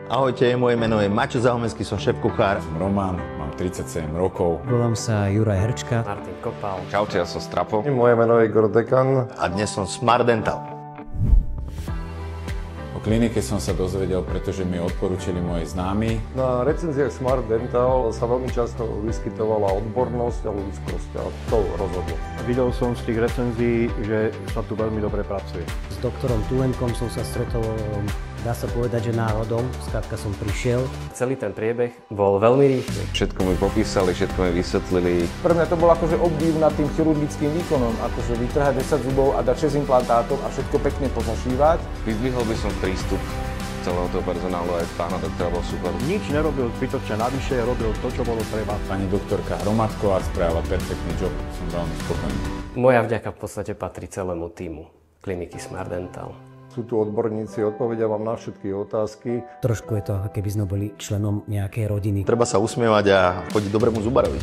Ahojte, moje meno je Maťo Zahomenský, som šéf-kuchár. Roman, mám 37 rokov. Volám sa Juraj Hrčka. Martin Kopal. Čaute, ja som Strapo. Moje meno je Igor Dekan. A dnes som Smart Dental. O klinike som sa dozvedel, pretože mi odporúčili moji známi. Na recenziách Smart Dental sa veľmi často vyskytovala odbornosť a ľudskosť a to rozhodlo. Videl som z tých recenzií, že sa tu veľmi dobre pracuje. S doktorom Tulenkom som sa stretol, dá sa povedať, že náhodou. Skrátka som prišiel. Celý ten priebeh bol veľmi rýchly. Všetko mi popísali, všetko mi vysvetlili. Pre mňa to bol akože obdiv nad tým chirurgickým výkonom, akože vytrhať 10 zubov a dať 6 implantátov a všetko pekne pozašívať. Vyzdvihol by som prístup celého toho personálu, aj pána doktora bol super. Nič nerobil zbytočne navyše, robil to, čo bolo treba. Pani doktorka Hromadková spravila perfektný job, som veľmi spokojný. Moja vďaka v podstate patrí celému tímu kliniky Smart Dental. Sú tu odborníci, odpovedia vám na všetky otázky. Trošku je to, keby sme boli členom nejakej rodiny. Treba sa usmievať a chodiť dobrému zubarovi.